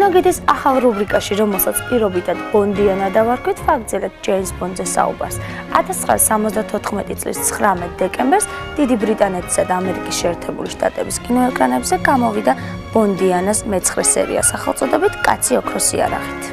კინოგიდის ახალ რუბრიკაში, რომელსაც პირობითად ბონდიანა დავარქვით, ვაგრძელებთ ჯეიმს ბონდზე საუბარს. 1974 წლის 19 დეკემბერს დიდი ბრიტანეთისა და ამერიკის შეერთებული შტატების კინოეკრანებზე გამოვიდა ბონდიანას მე-9 სერია სახელწოდებით კაცი ოქროს იარაღით.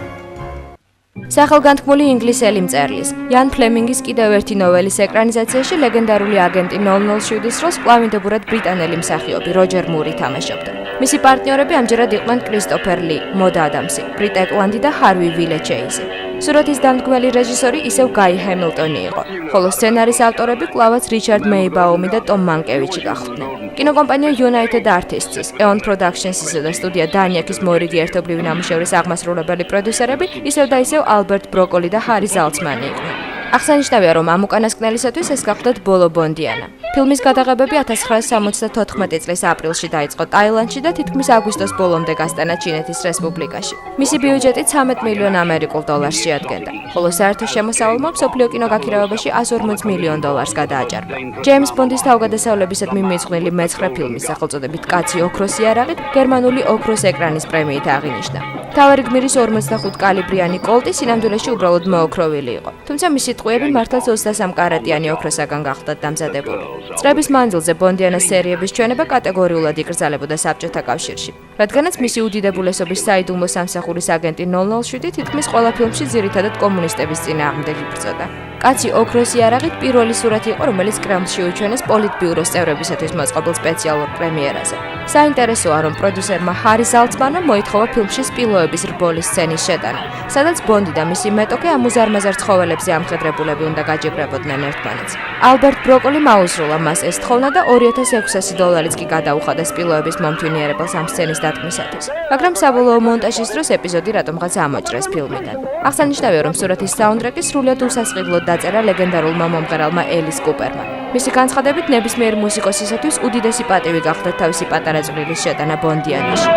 სახელგანთქმული ინგლისელი მწერლის იან ფლემინგის კიდევ ერთი ნოველის ეკრანიზაციაში ლეგენდარული აგენტი 007-ის როლს კვლავინდებურად ბრიტანელი მსახიობი როჯერ მური თამაშობდა. მისი პარტნიორები ამჯერად იყვნენ კრისტოფერ ლი, მოდ ადამსი, ბრიტ ეკლანდი და ჰარვი ვილე ჩეიზი. სურათის დამდგმელი რეჟისორი ისევ გაი ჰემილტონი იყო, ხოლო სცენარის ავტორები კვლავაც რიჩარდ მეიბაუმი და ტომ მანკევიჩი გახდნენ. კინოკომპანია United Artists-ის, Eon Productions-ისა და სტუდია დანიაკის მორიგი ერთობლივი ნამუშევრის აღმასრულებელი პროდიუსერები ისევ და ისევ ალბერტ ბროკოლი და ჰარი ზალცმანი იყვნენ. აღსანიშნავია, რომ ამ უკანასკნელისათვის ეს გახლდათ ბოლო ბონდიანა. ფილმის გადაღებები 1974 წლის აპრილში დაიწყო ტაილანდში და თითქმის აგვისტოს ბოლომდე გასტანა ჩინეთის რესპუბლიკაში. მისი ბიუჯეტი 13 მილიონ ამერიკულ დოლარს შეადგენდა, ხოლო საერთო შემოსავლმა მსოფლიო კინოგაქირავებაში 140 მილიონ დოლარს გადააჭარბა. ჯეიმს ბონდის თავგადასავლებისადმი მიძღვნილი მე-9 ფილმის სახელწოდებით კაცი ოქროს იარაღით გერმანული ოქროს ეკრანის პრემიით აღინიშნა. მთავარი გმირის 45 კალიბრიანი კოლტი სინამდვილეში უბრალოდ მოოქროვილი იყო, თუმცა მისი ტყვიები მართლაც 23 კარატიანი ოქროსაგან გახდათ დამზადებული. წლების მანძილზე ბონდიანას სერიების ჩვენება კატეგორიულად იკრძალებოდა საბჭოთა კავშირში, რადგანაც მისი უდიდებულესობის საიდუმლო სამსახურის აგენტი 007 თითქმის ყველა ფილმში ძირითადად კომუნისტების წინააღმდეგ იბრძოდა. კაცი ოქროს იარაღით პირველი სურათი იყო, რომელიც კრემლში უჩვენეს პოლიტბიუროს წევრებისათვის მოწყობილ სპეციალურ პრემიერაზე. საინტერესოა, რომ პროდიუსერმა ჰარი ზალცმანმა მოითხოვა ფილმში სპილოების რბოლის სცენის შეტანა, სადაც ბონდი და მისი მეტოქე ამ უზარმაზარ ცხოველებზე ამხედრებულები უნდა გაჯიბრებოდნენ ერთმანეთს. ალბერტ ბროკოლიმ აუსრულა მას ეს თხოვნა და $2600 კი გადაუხადა სპილოების მომთვინიერებელს ამ სცენის დატკმისათვის, მაგრამ საბოლოო მონტაჟის დროს ეპიზოდი რატომღაც ამოჭრეს ფილმიდან. აღსანიშნავია, რომ სურათის საუნდტრეკი სრულიად უსასყიდლოდ დაწერა ლეგენდარულმა მომღერალმა ელის კუპერმა. მისი განცხადებით, ნებისმიერ მუსიკოსისათვის უდიდესი პატივი გახდა თავისი პატარა წვლილის შეტანა ბონდიანაში.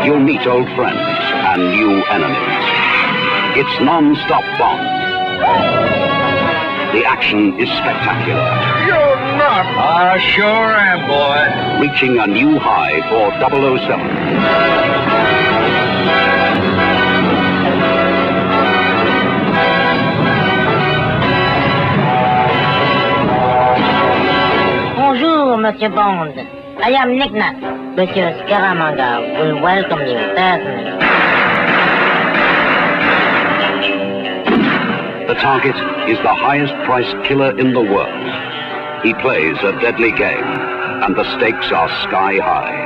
You meet old friends and new enemies. It's non-stop Bond. The action is spectacular. You're not. I sure am, boy. Reaching a new high for 007. Bonjour, Monsieur Bond. I am Nicknap. Monsieur Scaramanga will welcome you personally. The target is the highest-priced killer in the world. He plays a deadly game, and the stakes are sky high.